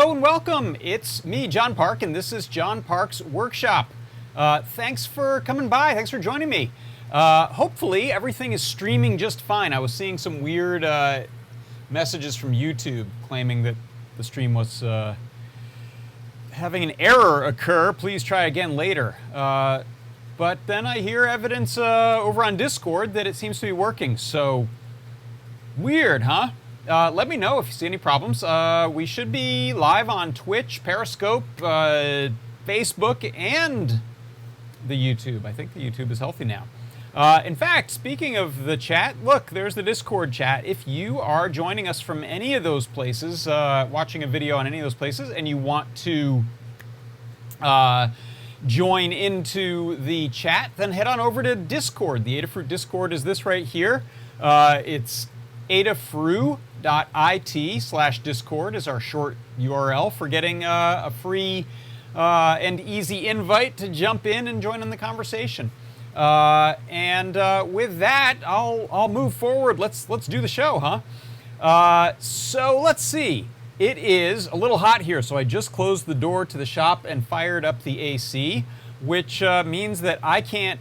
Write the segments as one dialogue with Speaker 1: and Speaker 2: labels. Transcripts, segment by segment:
Speaker 1: Hello and welcome. It's me, John Park, and this is John Park's Workshop. Thanks for coming by. Thanks for joining me. Hopefully everything is streaming just fine. I was seeing some weird messages from YouTube claiming that the stream was having an error occur. Please try again later. But then I hear evidence over on Discord that it seems to be working. So weird, huh? Let me know if you see any problems. We should be live on Twitch, Periscope, Facebook, and the YouTube. I think the YouTube is healthy now. In fact, speaking of the chat, look, there's the Discord chat. If you are joining us from any of those places, watching a video on any of those places, and you want to join into the chat, then head on over to Discord. The Adafruit Discord is this right here. It's adafruit.it/Discord is our short URL for getting a free and easy invite to jump in and join in the conversation. With that, I'll move forward. Let's do the show, huh? So let's see. It is a little hot here, so I just closed the door to the shop and fired up the AC, which means that I can't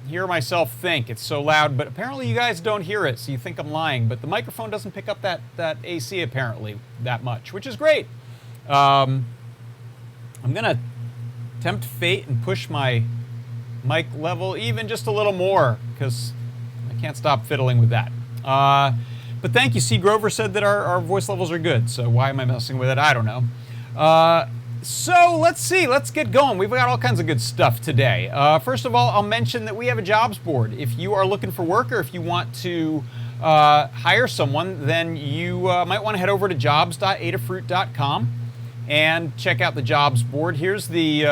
Speaker 1: hear myself think. It's so loud, but apparently you guys don't hear it, so you think I'm lying. But the microphone doesn't pick up that AC apparently that much, which is great. I'm gonna tempt fate and push my mic level even just a little more because I can't stop fiddling with that. But thank you. C. Grover said that our voice levels are good, so why am I messing with it? I don't know. So let's see, let's get going. We've got all kinds of good stuff today. First of all, I'll mention that we have a jobs board. If you are looking for work or if you want to hire someone, then you might want to head over to jobs.adafruit.com and check out the jobs board. Here's the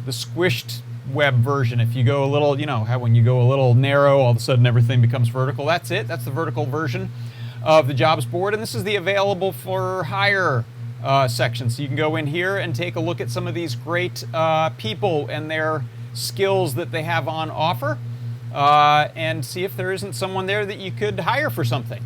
Speaker 1: squished web version. If you go a little, you know, how when you go a little narrow, all of a sudden everything becomes vertical. That's it. That's the vertical version of the jobs board. And this is the available for hire section. So you can go in here and take a look at some of these great people and their skills that they have on offer and see if there isn't someone there that you could hire for something.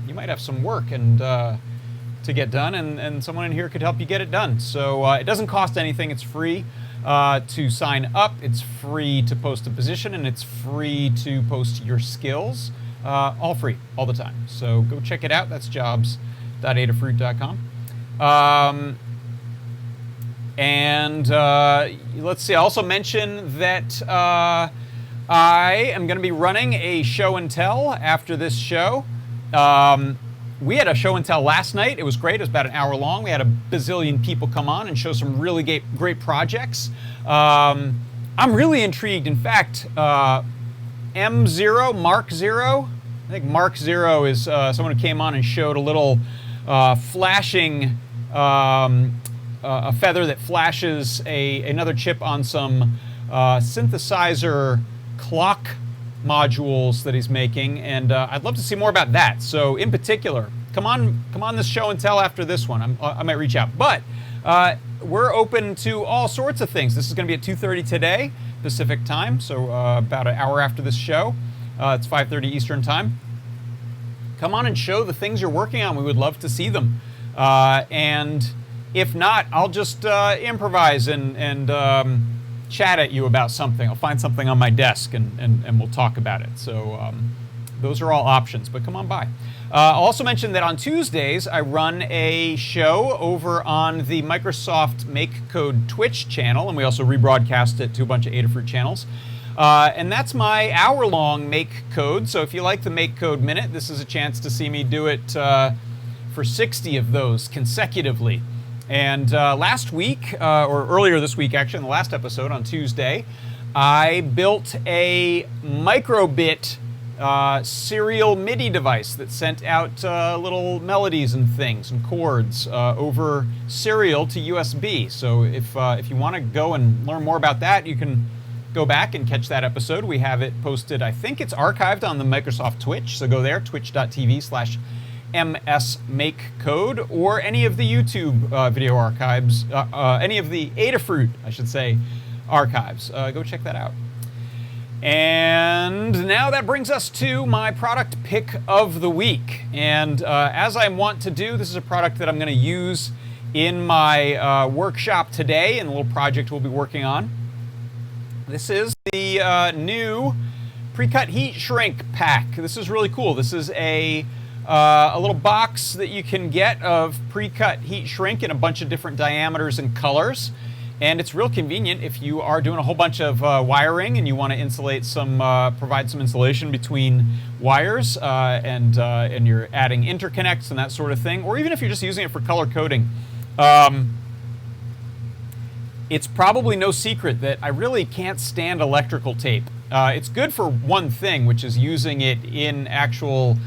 Speaker 1: You might have some work and to get done, and someone in here could help you get it done. So it doesn't cost anything. It's free to sign up. It's free to post a position, and it's free to post your skills. All free, all the time. So go check it out. That's jobs.adafruit.com. Let's see, I also mention that I am going to be running a show and tell after this show. We had a show and tell last night. It was great. It was about an hour long. We had a bazillion people come on and show some really great projects. I'm really intrigued. In fact, M0, Mark 0, I think Mark 0 is someone who came on and showed a little flashing, a feather that flashes another chip on some synthesizer clock modules that he's making, and I'd love to see more about that. So in particular, come on this show and tell after this one. I might reach out, but we're open to all sorts of things. This is going to be at 2:30 today Pacific time, so about an hour after this show. It's 5:30 Eastern time. Come on and show the things you're working on. We would love to see them. And if not, I'll just improvise and chat at you about something. I'll find something on my desk and we'll talk about it. So those are all options, but come on by. I'll also mention that on Tuesdays, I run a show over on the Microsoft Make Code Twitch channel, and we also rebroadcast it to a bunch of Adafruit channels. And that's my hour-long Make Code. So if you like the Make Code Minute, this is a chance to see me do it for 60 of those consecutively. And last week, or earlier this week actually, in the last episode on Tuesday, I built a microbit serial MIDI device that sent out little melodies and things and chords over serial to USB. So if you want to go and learn more about that, you can go back and catch that episode. We have it posted. I think it's archived on the Microsoft Twitch. So go there, twitch.tv/MSMakeCode, or any of the YouTube video archives, any of the Adafruit, I should say, archives. Go check that out. And now that brings us to my product pick of the week. And as I want to do, this is a product that I'm going to use in my workshop today in the little project we'll be working on. This is the new pre-cut heat shrink pack. This is really cool. This is a little box that you can get of pre-cut heat shrink in a bunch of different diameters and colors. And it's real convenient if you are doing a whole bunch of wiring and you want to insulate some, provide some insulation between wires, and you're adding interconnects and that sort of thing, or even if you're just using it for color coding. It's probably no secret that I really can't stand electrical tape. It's good for one thing, which is using it in actual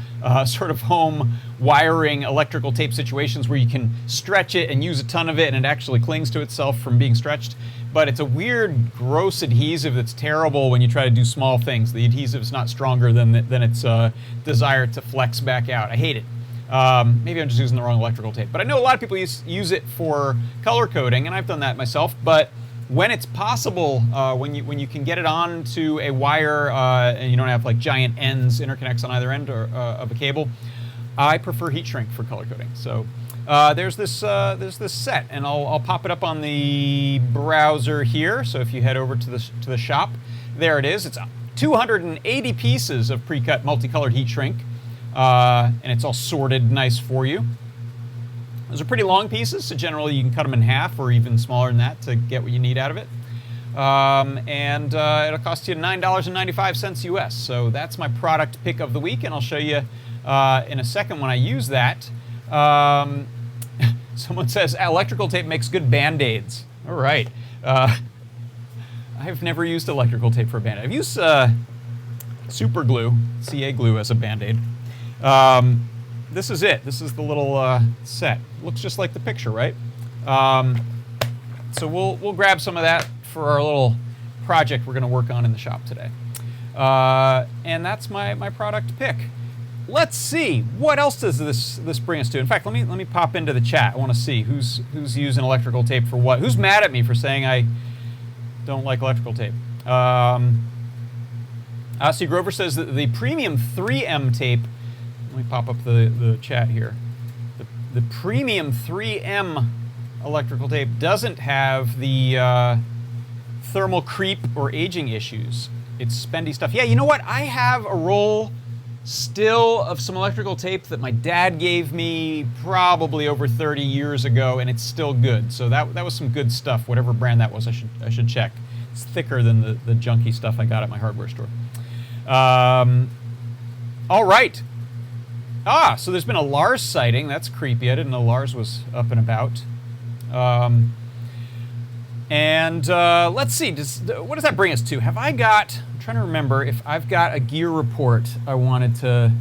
Speaker 1: sort of home wiring electrical tape situations where you can stretch it and use a ton of it and it actually clings to itself from being stretched. But it's a weird, gross adhesive that's terrible when you try to do small things. The adhesive's not stronger than its desire to flex back out. I hate it. Maybe I'm just using the wrong electrical tape. But I know a lot of people use it for color coding, and I've done that myself. But when it's possible, when you can get it onto a wire and you don't have like giant ends, interconnects on either end of a cable, I prefer heat shrink for color coding. So there's this set, and I'll pop it up on the browser here. So if you head over to the shop, there it is. It's 280 pieces of pre-cut multicolored heat shrink, and it's all sorted nice for you. Those are pretty long pieces, so generally you can cut them in half or even smaller than that to get what you need out of it. And it'll cost you $9.95 US. So that's my product pick of the week, and I'll show you in a second when I use that. Someone says electrical tape makes good Band-Aids. All right. I've never used electrical tape for a Band-Aid. I've used super glue, CA glue, as a Band-Aid. This is it. This is the little set. Looks just like the picture, right? So we'll grab some of that for our little project we're going to work on in the shop today. And that's my product pick. Let's see, what else does this bring us to? In fact, let me pop into the chat. I want to see who's using electrical tape for what. Who's mad at me for saying I don't like electrical tape? See, Grover says that the premium 3M tape. Let me pop up the chat here. The premium 3M electrical tape doesn't have the thermal creep or aging issues. It's spendy stuff. Yeah, you know what? I have a roll still of some electrical tape that my dad gave me probably over 30 years ago, and it's still good. So that was some good stuff, whatever brand that was. I should check. It's thicker than the junky stuff I got at my hardware store. All right. So there's been a Lars sighting. That's creepy. I didn't know Lars was up and about. Let's see. What does that bring us to? Have I got... I'm trying to remember if I've got a gear report. I wanted to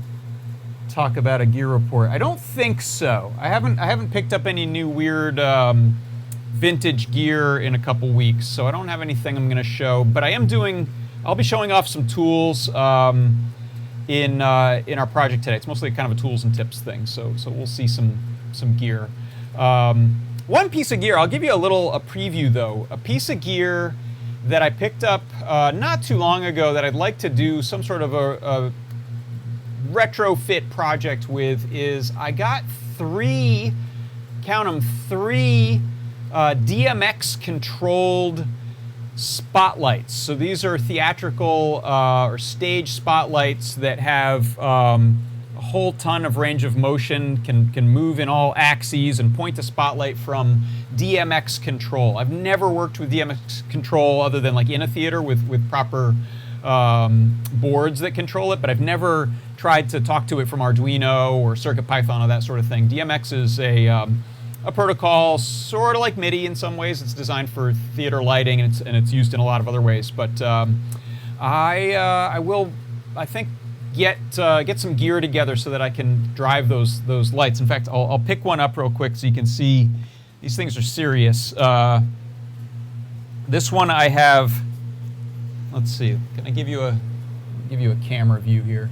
Speaker 1: talk about a gear report. I don't think so. I haven't picked up any new weird vintage gear in a couple weeks, so I don't have anything I'm going to show. But I'll be showing off some tools in our project today. It's mostly kind of a tools and tips thing, so we'll see some gear. One piece of gear, I'll give you a preview though. A piece of gear that I picked up not too long ago that I'd like to do some sort of a retrofit project with is I got three DMX controlled spotlights. So these are theatrical or stage spotlights that have a whole ton of range of motion, can move in all axes and point a spotlight from DMX control. I've never worked with DMX control other than like in a theater with proper boards that control it, but I've never tried to talk to it from Arduino or CircuitPython or that sort of thing. DMX is a protocol sort of like MIDI in some ways. It's designed for theater lighting and it's used in a lot of other ways. But I will, I think, get some gear together so that I can drive those lights. In fact, I'll pick one up real quick so you can see these things are serious. This one I have. Let's see. Can I give you a camera view here?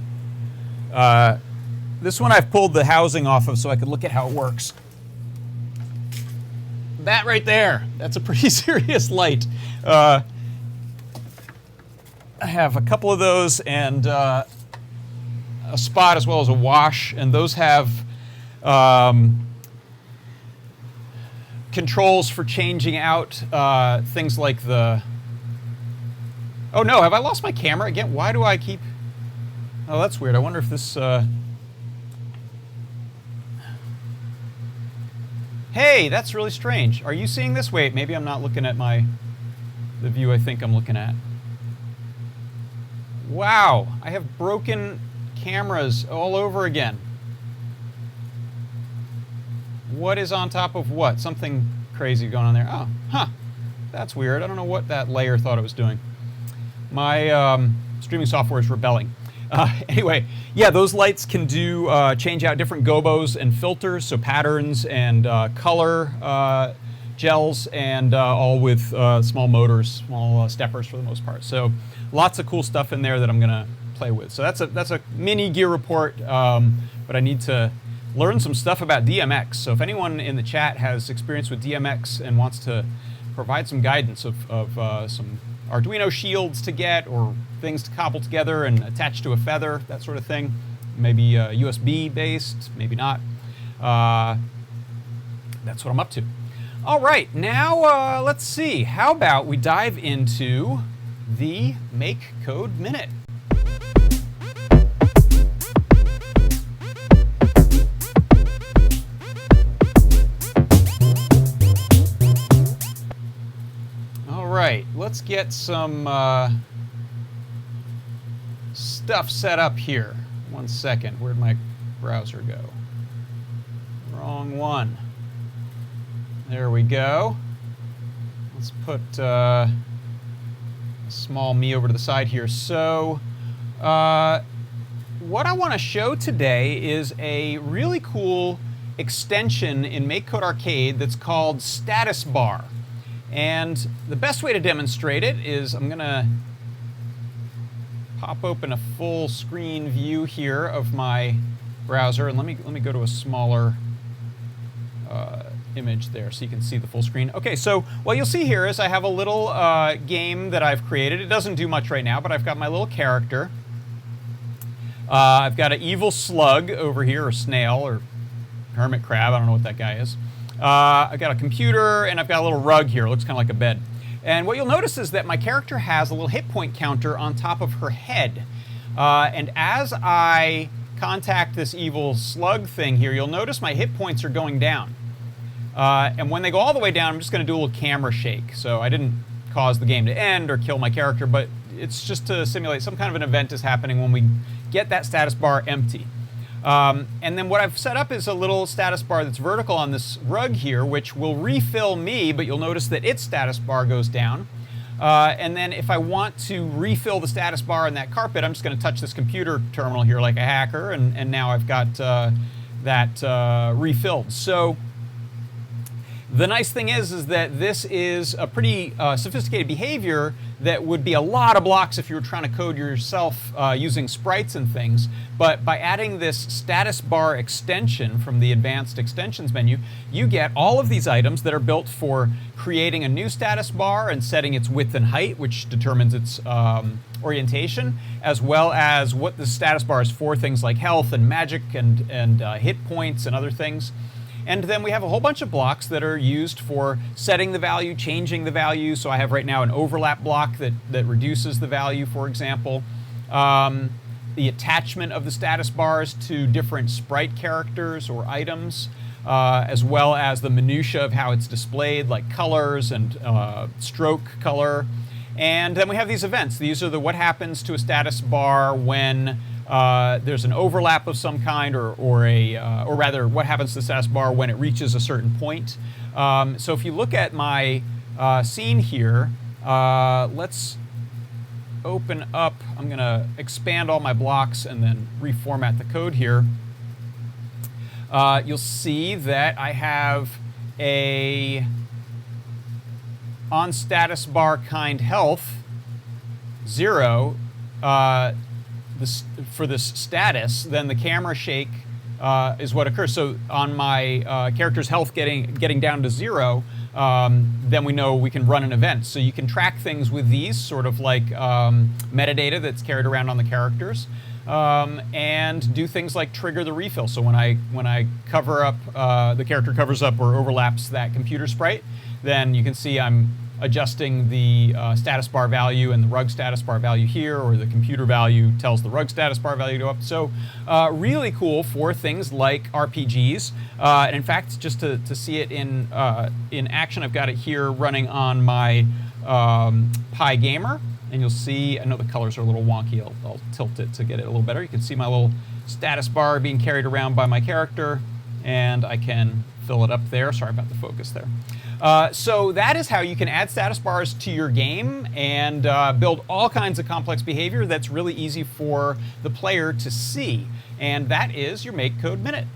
Speaker 1: This one I've pulled the housing off of so I could look at how it works. That right there, that's a pretty serious light. I have a couple of those and a spot as well as a wash, and those have controls for changing out things like the... Oh no, have I lost my camera again? Why do I keep... Oh, that's weird. I wonder if this... Hey, that's really strange. Are you seeing this? Wait, maybe I'm not looking at the view I think I'm looking at. Wow, I have broken cameras all over again. What is on top of what? Something crazy going on there. Oh, huh. That's weird. I don't know what that layer thought it was doing. My streaming software is rebelling. Anyway, yeah, those lights can do change out different gobos and filters, so patterns and color gels, and all with small motors, small steppers for the most part. So lots of cool stuff in there that I'm going to play with. So that's a mini gear report, but I need to learn some stuff about DMX. So if anyone in the chat has experience with DMX and wants to provide some guidance of some Arduino shields to get, or things to cobble together and attach to a feather, that sort of thing. Maybe USB based, maybe not. That's what I'm up to. All right, now let's see. How about we dive into the Make Code Minute. Right, let's get some stuff set up here. 1 second, where'd my browser go? Wrong one. There we go. Let's put a small me over to the side here. So what I want to show today is a really cool extension in MakeCode Arcade that's called Status Bar. And the best way to demonstrate it is I'm going to pop open a full screen view here of my browser, and let me go to a smaller image there so you can see the full screen. Okay, so what you'll see here is I have a little game that I've created. It doesn't do much right now, but I've got my little character. I've got an evil slug over here, or snail, or hermit crab. I don't know what that guy is. I've got a computer, and I've got a little rug here. It looks kind of like a bed. And what you'll notice is that my character has a little hit point counter on top of her head. And as I contact this evil slug thing here, you'll notice my hit points are going down. And when they go all the way down, I'm just going to do a little camera shake. So I didn't cause the game to end or kill my character, but it's just to simulate some kind of an event is happening when we get that status bar empty. And then what I've set up is a little status bar that's vertical on this rug here, which will refill me, but you'll notice that its status bar goes down. And then if I want to refill the status bar in that carpet, I'm just going to touch this computer terminal here like a hacker, and now I've got that refilled. So the nice thing is that this is a pretty sophisticated behavior that would be a lot of blocks if you were trying to code yourself using sprites and things. But by adding this status bar extension from the advanced extensions menu, you get all of these items that are built for creating a new status bar and setting its width and height, which determines its orientation, as well as what the status bar is for, things like health and magic and hit points and other things. And then we have a whole bunch of blocks that are used for setting the value, changing the value. So I have right now an overlap block that reduces the value, for example. The attachment of the status bars to different sprite characters or items, as well as the minutia of how it's displayed, like colors and stroke color. And then we have these events. These are the what happens to a status bar when there's an overlap of some kind, or rather, what happens to the status bar when it reaches a certain point. So if you look at my scene here, let's open up. I'm going to expand all my blocks and then reformat the code here. You'll see that I have a on status bar kind health 0. For this status, then the camera shake is what occurs. So on my character's health getting down to 0, then we know we can run an event. So you can track things with these, sort of like metadata that's carried around on the characters. and do things like trigger the refill. So when I cover up, the character covers up or overlaps that computer sprite, then you can see I'm adjusting the status bar value and the rug status bar value here, or the computer value tells the rug status bar value to go up. So really cool for things like RPGs. And in fact, just to see it in action, I've got it here running on my Pi Gamer. And you'll see, I know the colors are a little wonky, I'll tilt it to get it a little better. You can see my little status bar being carried around by my character, and I can fill it up there. Sorry about the focus there. So that is how you can add status bars to your game and build all kinds of complex behavior that's really easy for the player to see. And that is your Make Code Minute.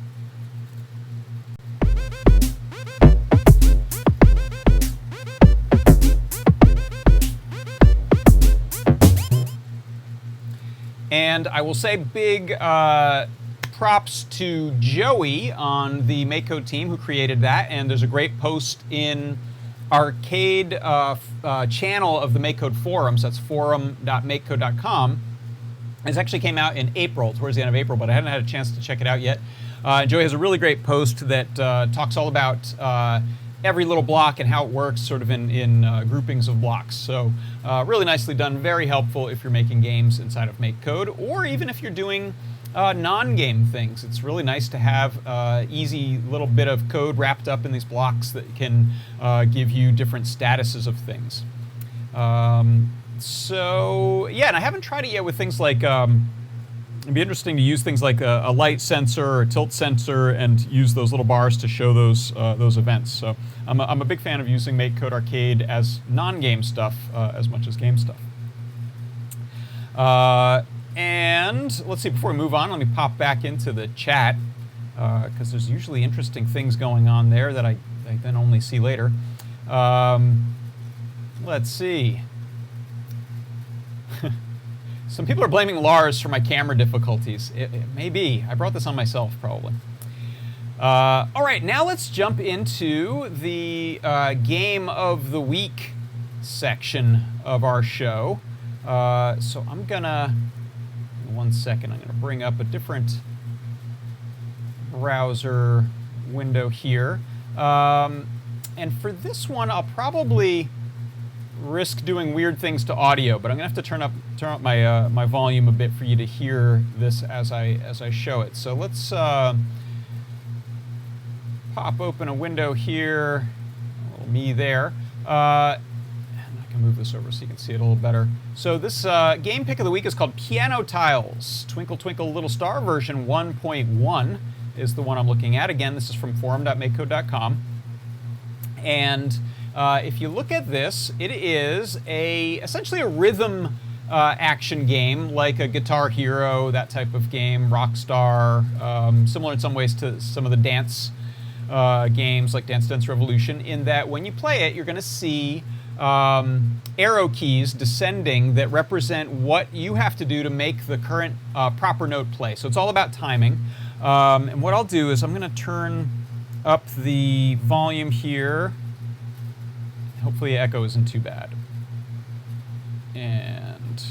Speaker 1: And I will say big props to Joey on the MakeCode team who created that. And there's a great post in arcade channel of the MakeCode forums. That's forum.makecode.com. This actually came out in April, towards the end of April, but I hadn't had a chance to check it out yet. Joey has a really great post that talks all about every little block and how it works sort of in groupings of blocks. So really nicely done, very helpful if you're making games inside of MakeCode, or even if you're doing non-game things. It's really nice to have easy little bit of code wrapped up in these blocks that can give you different statuses of things. So yeah, and I haven't tried it yet with things like it'd be interesting to use things like a light sensor or a tilt sensor and use those little bars to show those events. So I'm a big fan of using MakeCode Arcade as non-game stuff as much as game stuff. And let's see, before we move on, let me pop back into the chat because there's usually interesting things going on there that I then only see later. Let's see. Some people are blaming Lars for my camera difficulties. It may be. I brought this on myself, probably. All right, now let's jump into the Game of the Week section of our show. So I'm gonna, in 1 second, I'm gonna bring up a different browser window here. And for this one, I'll probably risk doing weird things to audio, but I'm gonna have to turn up my volume a bit for you to hear this as I show it. So let's pop open a window here. A little me there. And I can move this over so you can see it a little better. So this game pick of the week is called Piano Tiles. Twinkle Twinkle Little Star version 1.1 is the one I'm looking at. Again, this is from forum.makecode.com. And if you look at this, it is essentially a rhythm action game, like a Guitar Hero, that type of game, Rockstar, similar in some ways to some of the dance games like Dance Dance Revolution, in that when you play it, you're going to see arrow keys descending that represent what you have to do to make the current proper note play. So it's all about timing. And what I'll do is I'm going to turn up the volume here. Hopefully echo isn't too bad. And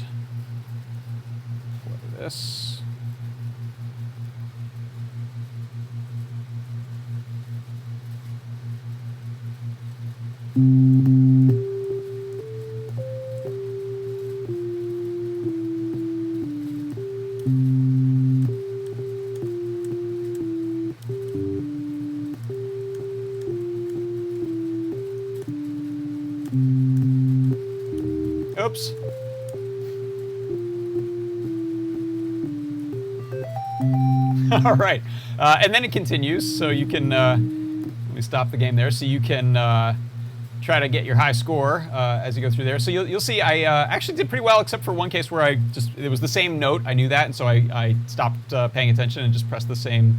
Speaker 1: play this. Oops. All right. And then it continues, so you can, let me stop the game there, so you can try to get your high score as you go through there. So you'll see I actually did pretty well, except for one case where it was the same note, I knew that, and so I stopped paying attention and just pressed the same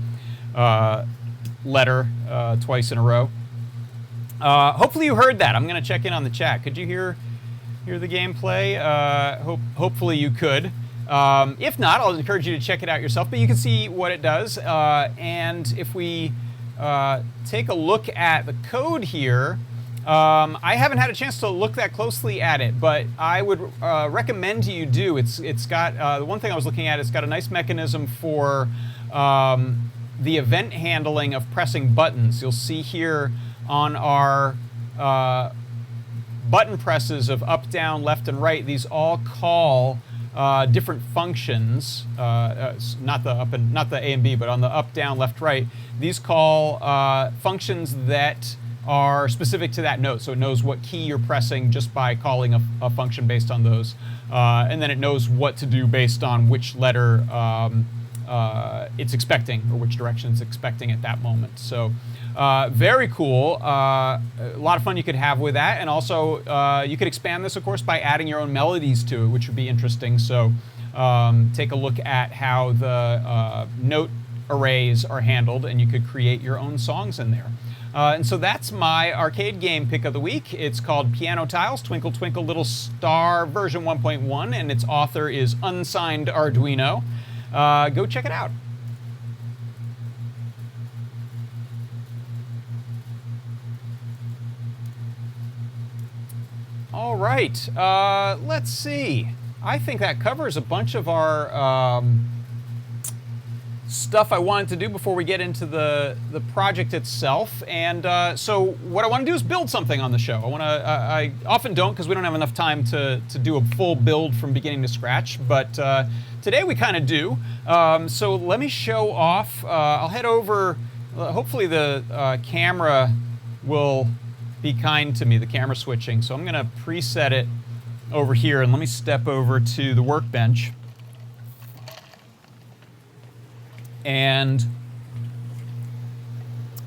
Speaker 1: letter twice in a row. Hopefully you heard that. I'm going to check in on the chat. Could you hear the gameplay? Hopefully you could. If not, I'll encourage you to check it out yourself, but you can see what it does. And if we take a look at the code here, I haven't had a chance to look that closely at it, but I would recommend you do. It's got the one thing I was looking at. It's got a nice mechanism for the event handling of pressing buttons. You'll see here on our button presses of up, down, left, and right. These all call different functions. Not the A and B, but on the up, down, left, right. These call functions that are specific to that note. So it knows what key you're pressing just by calling a function based on those. And then it knows what to do based on which letter it's expecting, or which direction it's expecting at that moment. So very cool. A lot of fun you could have with that. And also you could expand this, of course, by adding your own melodies to it, which would be interesting. So take a look at how the note arrays are handled, and you could create your own songs in there. And so that's my arcade game pick of the week. It's called Piano Tiles, Twinkle Twinkle Little Star version 1.1, and its author is Unsigned Arduino. Go check it out. All right, let's see. I think that covers a bunch of our stuff I wanted to do before we get into the project itself. And so what I want to do is build something on the show. I often don't, because we don't have enough time to do a full build from beginning to scratch, but today we kind of do. So let me show off. I'll head over. Hopefully the camera will be kind to me, the camera switching. So I'm going to preset it over here, and let me step over to the workbench. And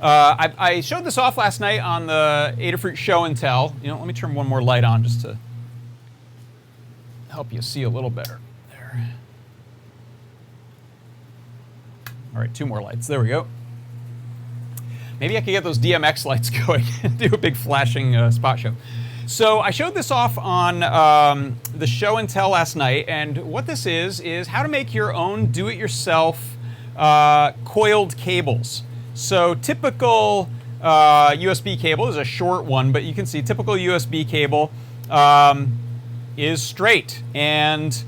Speaker 1: I showed this off last night on the Adafruit show and tell. You know, let me turn one more light on just to help you see a little better. There. All right, two more lights. There we go. Maybe I could get those DMX lights going and do a big flashing spot show. So I showed this off on the show and tell last night, and what this is how to make your own do-it-yourself coiled cables. So typical USB cable is a short one, but you can see typical USB cable is straight. And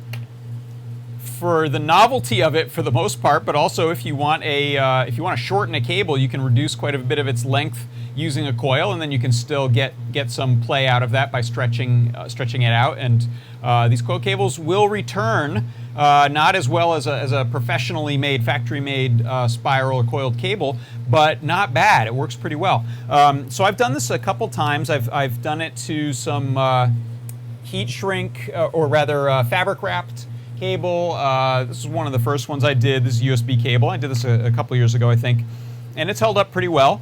Speaker 1: for the novelty of it, for the most part, but also if you want to shorten a cable, you can reduce quite a bit of its length using a coil, and then you can still get some play out of that by stretching it out. And these coil cables will return. Not as well as a professionally made, factory-made spiral or coiled cable, but not bad. It works pretty well. So I've done this a couple times. I've done it to some heat shrink, or rather fabric-wrapped cable. This is one of the first ones I did. This is a USB cable. I did this a couple years ago, I think, and it's held up pretty well.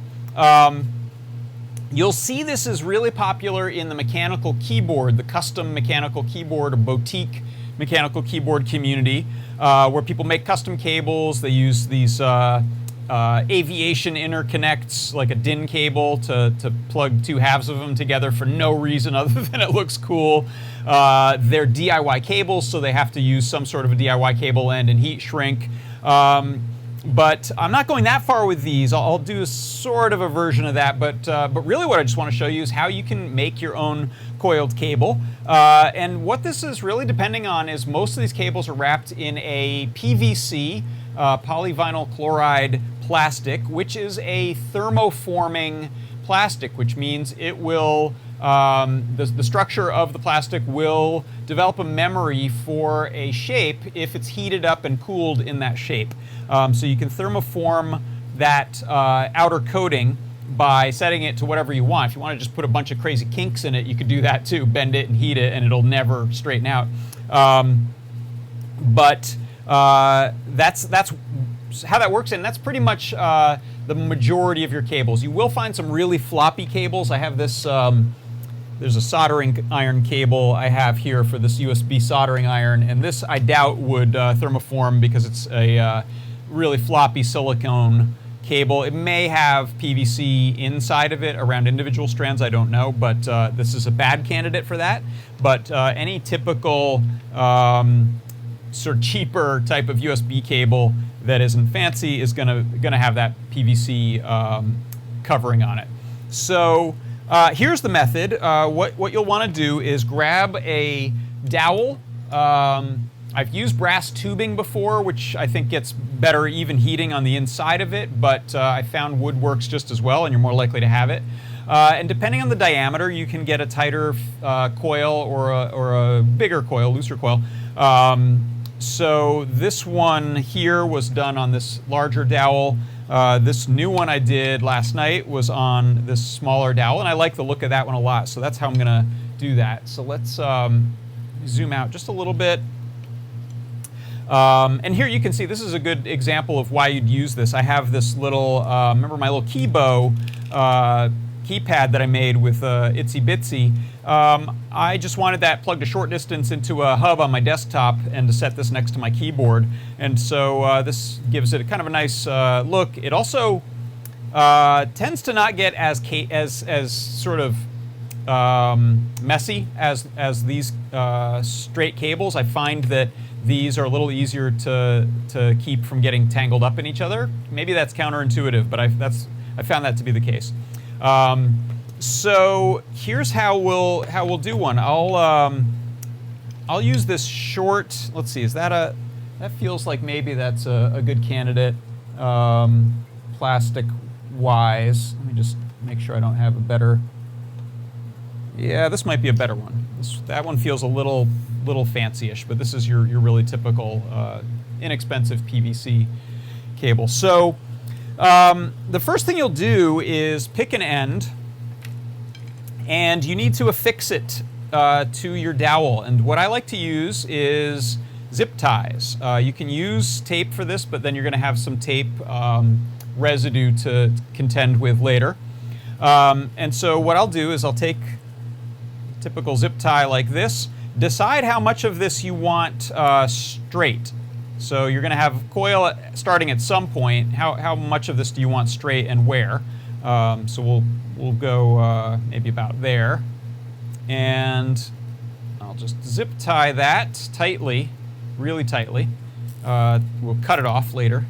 Speaker 1: You'll see this is really popular in the mechanical keyboard, the custom mechanical keyboard or boutique mechanical keyboard community, where people make custom cables. They use these aviation interconnects, like a DIN cable, to plug two halves of them together for no reason other than it looks cool. They're DIY cables, so they have to use some sort of a DIY cable end and heat shrink. But I'm not going that far with these. I'll do a sort of a version of that, but really what I just want to show you is how you can make your own coiled cable. And what this is really depending on is most of these cables are wrapped in a PVC, polyvinyl chloride plastic, which is a thermoforming plastic, which means it will, the structure of the plastic will develop a memory for a shape if it's heated up and cooled in that shape. So you can thermoform that outer coating by setting it to whatever you want. If you want to just put a bunch of crazy kinks in it, you could do that too. Bend it and heat it, and it'll never straighten out. But that's how that works, and that's pretty much the majority of your cables. You will find some really floppy cables. I have this. There's a soldering iron cable I have here for this USB soldering iron, and this I doubt would thermoform because it's a really floppy silicone cable. It may have PVC inside of it around individual strands, I don't know, but this is a bad candidate for that. But any typical sort of cheaper type of USB cable that isn't fancy is gonna have that PVC covering on it. So Here's the method. What you'll want to do is grab a dowel. I've used brass tubing before, which I think gets better even heating on the inside of it, but I found wood works just as well, and you're more likely to have it. And depending on the diameter, you can get a tighter coil or a bigger coil, looser coil. So this one here was done on this larger dowel. This new one I did last night was on this smaller dowel, and I like the look of that one a lot, so that's how I'm going to do that. So let's zoom out just a little bit. And here you can see this is a good example of why you'd use this. I have this little, remember my little keybow keypad that I made with Itsy Bitsy. I just wanted that plugged a short distance into a hub on my desktop and to set this next to my keyboard. And so this gives it a kind of a nice look. It also tends to not get as sort of messy as these straight cables. I find that these are a little easier to keep from getting tangled up in each other. Maybe that's counterintuitive, but I found that to be the case. So here's how we'll do one. I'll use this short. Let's see. That feels like maybe that's a good candidate plastic wise. Let me just make sure I don't have a better. Yeah, this might be a better one. That one feels a little fancy-ish, but this is your really typical inexpensive PVC cable. So the first thing you'll do is pick an end, and you need to affix it to your dowel. And what I like to use is zip ties. You can use tape for this, but then you're going to have some tape residue to contend with later. And so what I'll do is I'll take typical zip tie like this. Decide how much of this you want straight. So you're going to have coil starting at some point. How much of this do you want straight and where? So we'll go maybe about there. And I'll just zip tie that tightly, really tightly. We'll cut it off later.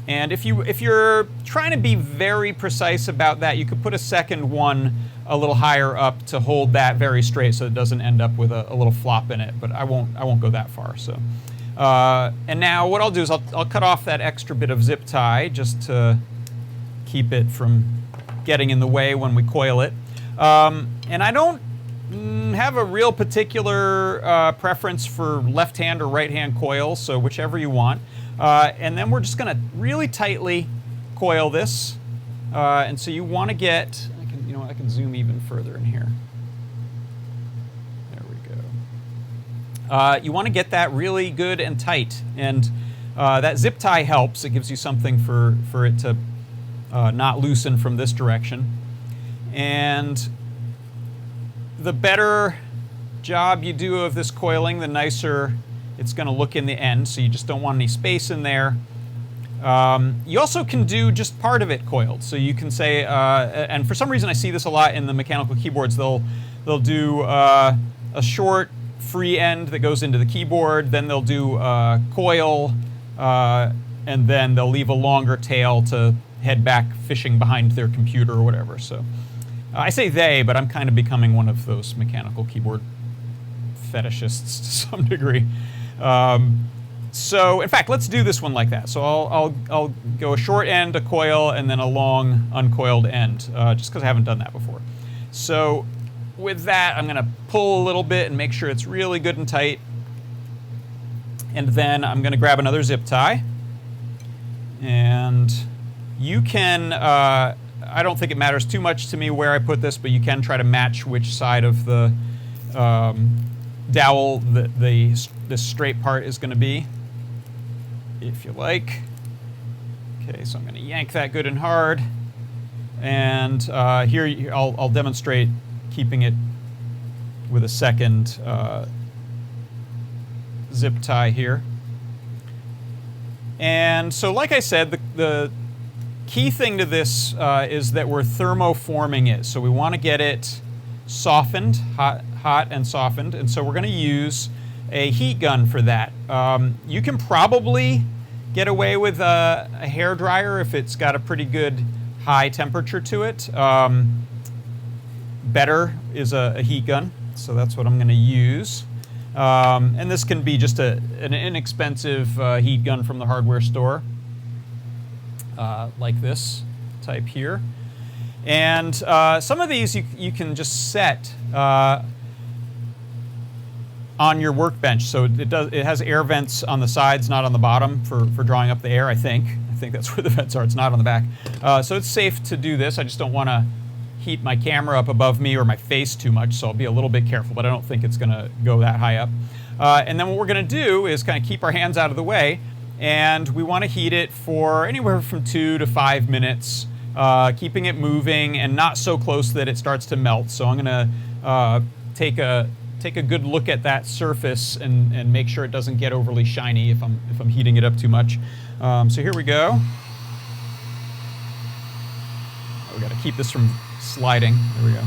Speaker 1: And if you're trying to be very precise about that, you could put a second one a little higher up to hold that very straight, so it doesn't end up with a little flop in it. But I won't go that far. So, and now what I'll do is I'll cut off that extra bit of zip tie just to keep it from getting in the way when we coil it. And I don't have a real particular preference for left-hand or right-hand coil, so whichever you want. And then we're just going to really tightly coil this. And so you want to get, I can zoom even further in here. There we go. You want to get that really good and tight. And that zip tie helps. It gives you something for it to not loosen from this direction. And the better job you do of this coiling, the nicer it's going to look in the end, so you just don't want any space in there. You also can do just part of it coiled. So you can say, and for some reason I see this a lot in the mechanical keyboards, they'll do a short free end that goes into the keyboard, then they'll do coil, and then they'll leave a longer tail to head back fishing behind their computer or whatever. So I say they, but I'm kind of becoming one of those mechanical keyboard fetishists to some degree. So in fact, let's do this one like that. So I'll go a short end, a coil, and then a long uncoiled end, just because I haven't done that before. So with that, I'm going to pull a little bit and make sure it's really good and tight. And then I'm going to grab another zip tie. And you can, I don't think it matters too much to me where I put this, but you can try to match which side of the dowel this straight part is going to be, if you like. Okay, so I'm going to yank that good and hard. And here I'll demonstrate keeping it with a second zip tie here. And so like I said, the key thing to this is that we're thermoforming it. So we want to get it softened, hot and softened. And so we're going to use a heat gun for that. You can probably get away with a hair dryer if it's got a pretty good high temperature to it. Better is a heat gun, so that's what I'm going to use. And this can be just an inexpensive heat gun from the hardware store, like this type here. And some of these you can just set on your workbench. So it has air vents on the sides, not on the bottom, for drawing up the air, I think. I think that's where the vents are. It's not on the back. So it's safe to do this. I just don't want to heat my camera up above me or my face too much, so I'll be a little bit careful, but I don't think it's going to go that high up. And then what we're going to do is kind of keep our hands out of the way, and we want to heat it for anywhere from 2 to 5 minutes, keeping it moving and not so close that it starts to melt. So I'm going to take a good look at that surface and make sure it doesn't get overly shiny if I'm heating it up too much. So here we go. Oh, we got to keep this from sliding. There we go.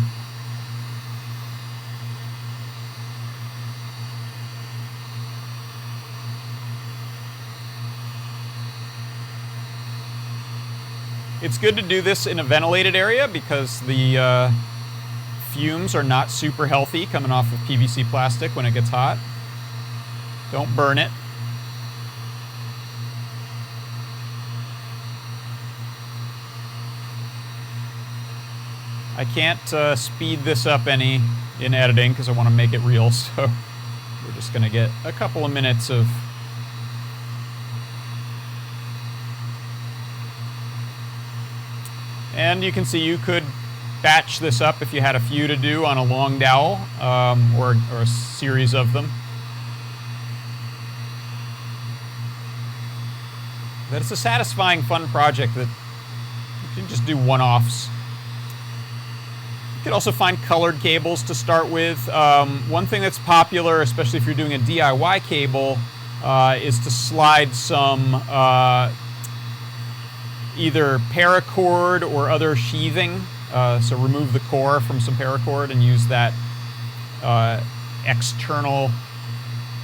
Speaker 1: It's good to do this in a ventilated area because the fumes are not super healthy coming off of PVC plastic when it gets hot. Don't burn it. I can't speed this up any in editing because I want to make it real, so we're just going to get a couple of minutes of and you can see you could batch this up if you had a few to do on a long dowel or a series of them. But it's a satisfying, fun project that you can just do one-offs. You could also find colored cables to start with. One thing that's popular, especially if you're doing a DIY cable, is to slide some either paracord or other sheathing. So remove the core from some paracord and use that external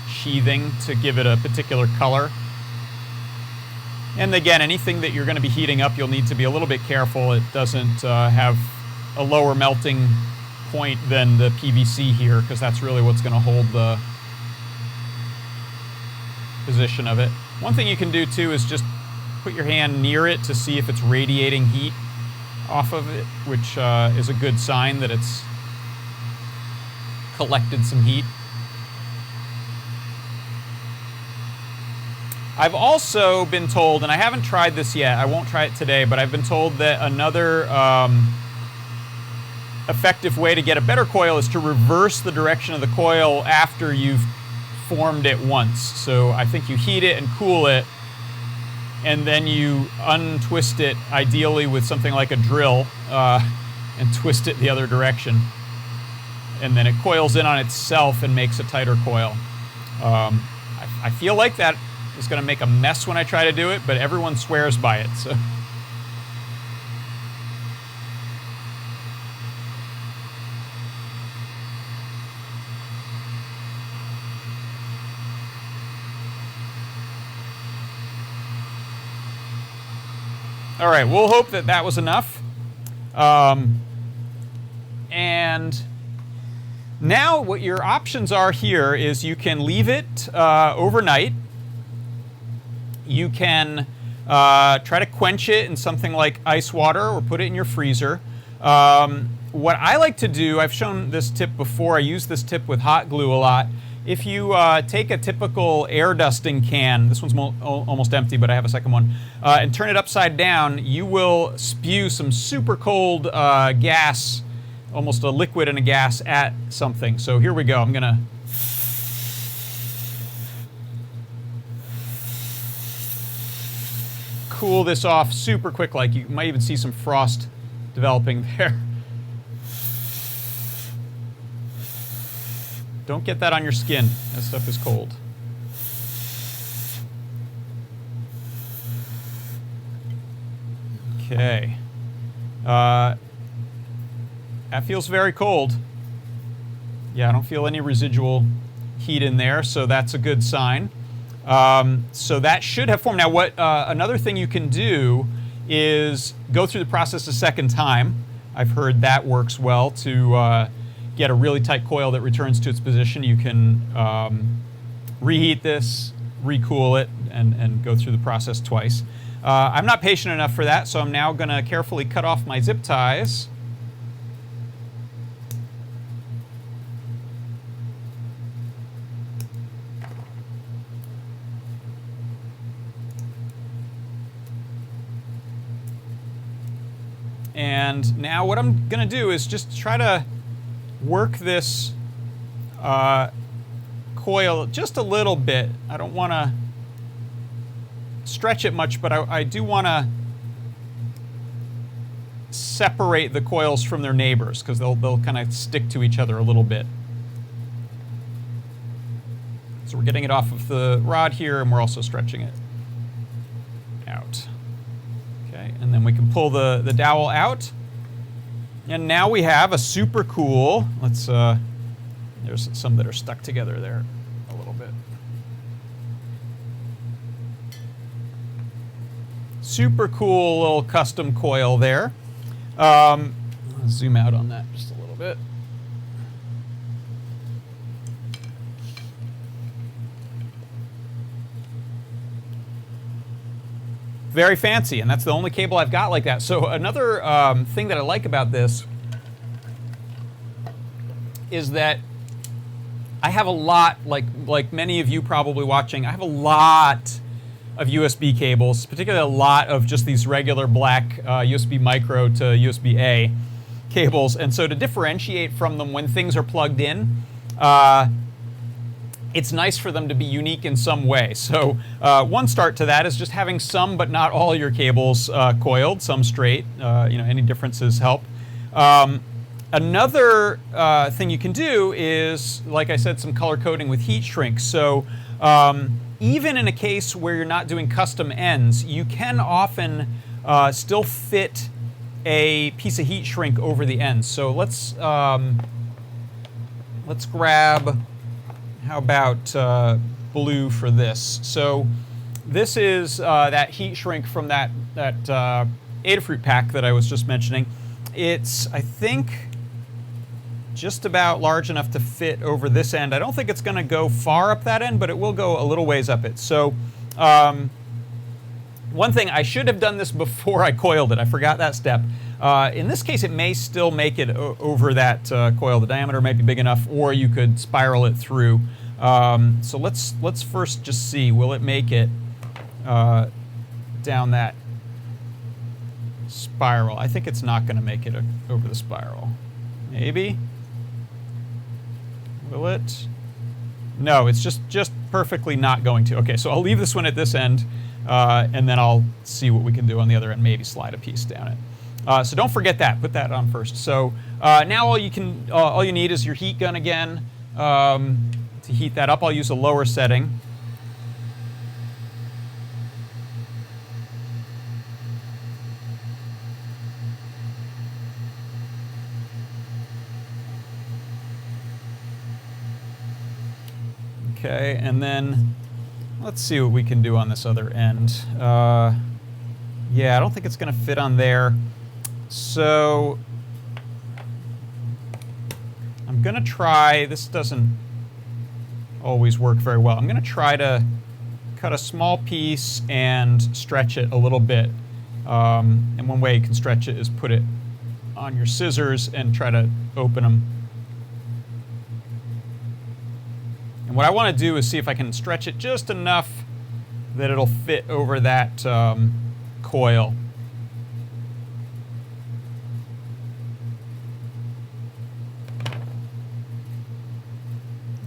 Speaker 1: sheathing to give it a particular color. And again, anything that you're going to be heating up, you'll need to be a little bit careful it doesn't have a lower melting point than the PVC here, because that's really what's going to hold the position of it. One thing you can do too is just put your hand near it to see if it's radiating heat off of it, which is a good sign that it's collected some heat. I've also been told, and I haven't tried this yet, I won't try it today, but I've been told that another effective way to get a better coil is to reverse the direction of the coil after you've formed it once. So I think you heat it and cool it, and then you untwist it, ideally with something like a drill, and twist it the other direction. And then it coils in on itself and makes a tighter coil. I feel like that is going to make a mess when I try to do it, but everyone swears by it. So. All right, we'll hope that that was enough. And now what your options are here is you can leave it overnight. You can try to quench it in something like ice water or put it in your freezer. What I like to do, I've shown this tip before, I use this tip with hot glue a lot. If you take a typical air dusting can, this one's almost empty, but I have a second one, and turn it upside down, you will spew some super cold gas, almost a liquid and a gas, at something. So here we go. I'm going to cool this off super quick, like you might even see some frost developing there. Don't get that on your skin. That stuff is cold. Okay. That feels very cold. Yeah, I don't feel any residual heat in there, so that's a good sign. So that should have formed. Now, what another thing you can do is go through the process a second time. I've heard that works well to get a really tight coil that returns to its position. You can reheat this, recool it, and go through the process twice. I'm not patient enough for that, so I'm now going to carefully cut off my zip ties. And now what I'm going to do is just try to work this coil just a little bit. I don't want to stretch it much, but I do want to separate the coils from their neighbors because they'll kind of stick to each other a little bit. So we're getting it off of the rod here, and we're also stretching it out. Okay, and then we can pull the dowel out. And now we have a super cool, there's some that are stuck together there a little bit. Super cool little custom coil there. I'll zoom out on that just a little bit. Very fancy, and that's the only cable I've got like that. So another thing that I like about this is that I have a lot, like many of you probably watching, I have a lot of USB cables, particularly a lot of just these regular black USB micro to USB-A cables. And so to differentiate from them when things are plugged in, it's nice for them to be unique in some way. So one start to that is just having some but not all your cables coiled, some straight. Any differences help. Another thing you can do is, like I said, some color coding with heat shrink. So even in a case where you're not doing custom ends, you can often still fit a piece of heat shrink over the ends. So let's grab, how about blue for this? So this is that heat shrink from that Adafruit pack that I was just mentioning. It's, I think, just about large enough to fit over this end. I don't think it's going to go far up that end, but it will go a little ways up it. So one thing, I should have done this before I coiled it. I forgot that step. In this case, it may still make it over that coil. The diameter might be big enough, or you could spiral it through. So let's first just see, will it make it down that spiral? I think it's not going to make it over the spiral. Maybe? Will it? No, it's just perfectly not going to. Okay, so I'll leave this one at this end, and then I'll see what we can do on the other end, maybe slide a piece down it. So don't forget that. Put that on first. So now all you need is your heat gun again. To heat that up, I'll use a lower setting. Okay, and then let's see what we can do on this other end. Yeah, I don't think it's going to fit on there. So I'm going to try, this doesn't always work very well. I'm going to try to cut a small piece and stretch it a little bit. And one way you can stretch it is put it on your scissors and try to open them. And what I want to do is see if I can stretch it just enough that it'll fit over that coil.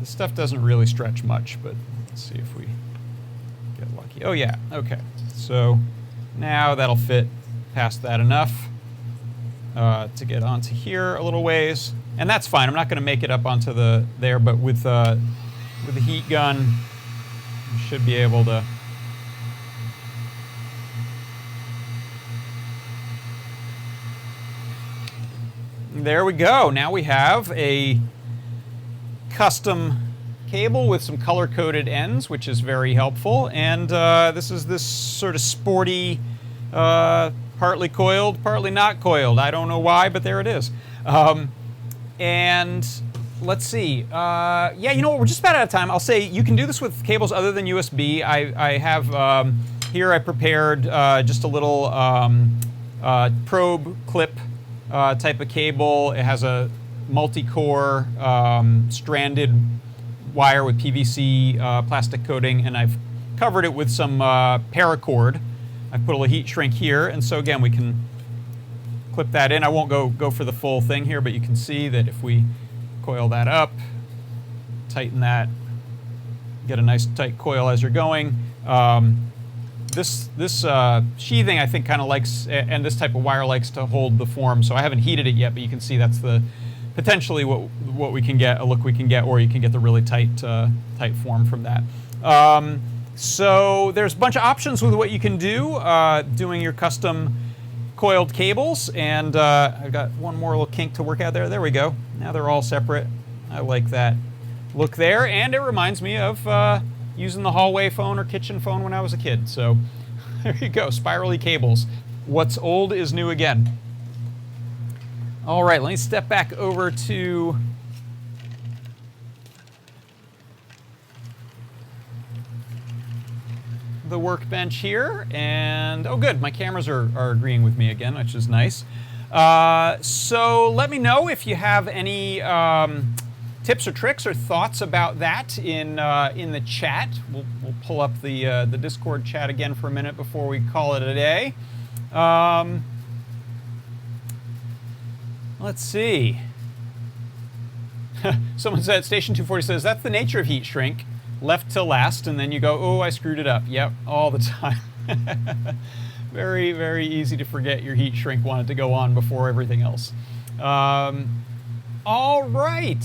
Speaker 1: This stuff doesn't really stretch much, but let's see if we get lucky. Oh yeah, okay. So now that'll fit past that enough to get onto here a little ways. And that's fine. I'm not going to make it up onto there, but with the heat gun, you should be able to. There we go. Now we have a custom cable with some color-coded ends, which is very helpful. And this is this sort of sporty partly coiled, partly not coiled. I don't know why, but there it is. And let's see. Yeah, you know what? We're just about out of time. I'll say you can do this with cables other than USB. I have here I prepared just a little probe clip type of cable. It has a multi-core stranded wire with PVC plastic coating, and I've covered it with some paracord. I put a little heat shrink here, and so again we can clip that in. I won't go for the full thing here, but you can see that if we coil that up, tighten that, get a nice tight coil as you're going. This sheathing I think kind of likes, and this type of wire likes to hold the form, so I haven't heated it yet, but you can see that's the potentially what we can get, a look we can get, or you can get the really tight tight form from that. So there's a bunch of options with what you can do doing your custom coiled cables, and I've got one more little kink to work out there. There we go. Now they're all separate. I like that look there, and it reminds me of using the hallway phone or kitchen phone when I was a kid. So there you go, spirally cables. What's old is new again. All right, let me step back over to the workbench here, and oh good, my cameras are agreeing with me again, which is nice. So let me know if you have any tips or tricks or thoughts about that in the chat. We'll pull up the Discord chat again for a minute before we call it a day. Let's see. Someone said, Station 240 says, that's the nature of heat shrink. Left till last, and then you go, oh, I screwed it up. Yep, all the time. Very, very easy to forget your heat shrink wanted to go on before everything else. All right.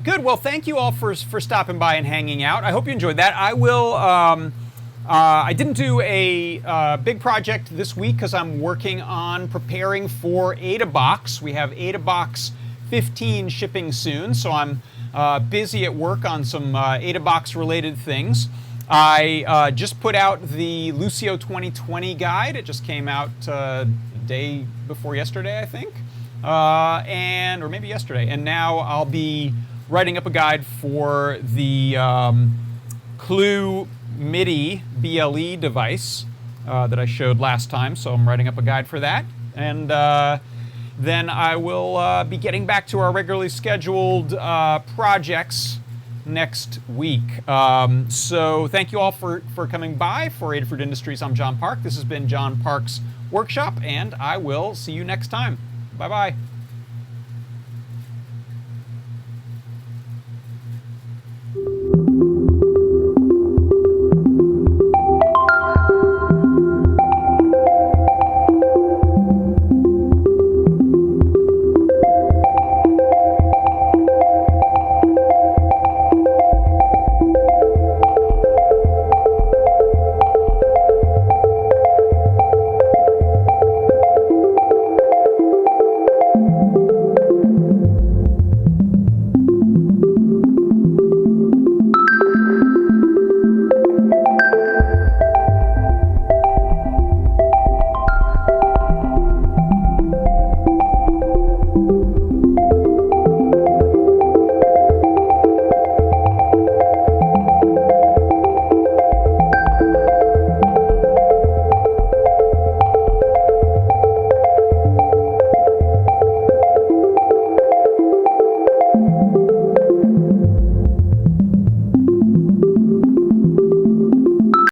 Speaker 1: Good. Well, thank you all for stopping by and hanging out. I hope you enjoyed that. I will. I didn't do a big project this week because I'm working on preparing for AdaBox. We have AdaBox 15 shipping soon, so I'm busy at work on some AdaBox related things. I just put out the Lucio 2020 guide. It just came out the day before yesterday, I think, or maybe yesterday. And now I'll be writing up a guide for the Clue MIDI BLE device that I showed last time. So I'm writing up a guide for that. And then I will be getting back to our regularly scheduled projects next week. So thank you all for coming by. For Adafruit Industries, I'm John Park. This has been John Park's Workshop, and I will see you next time. Bye-bye.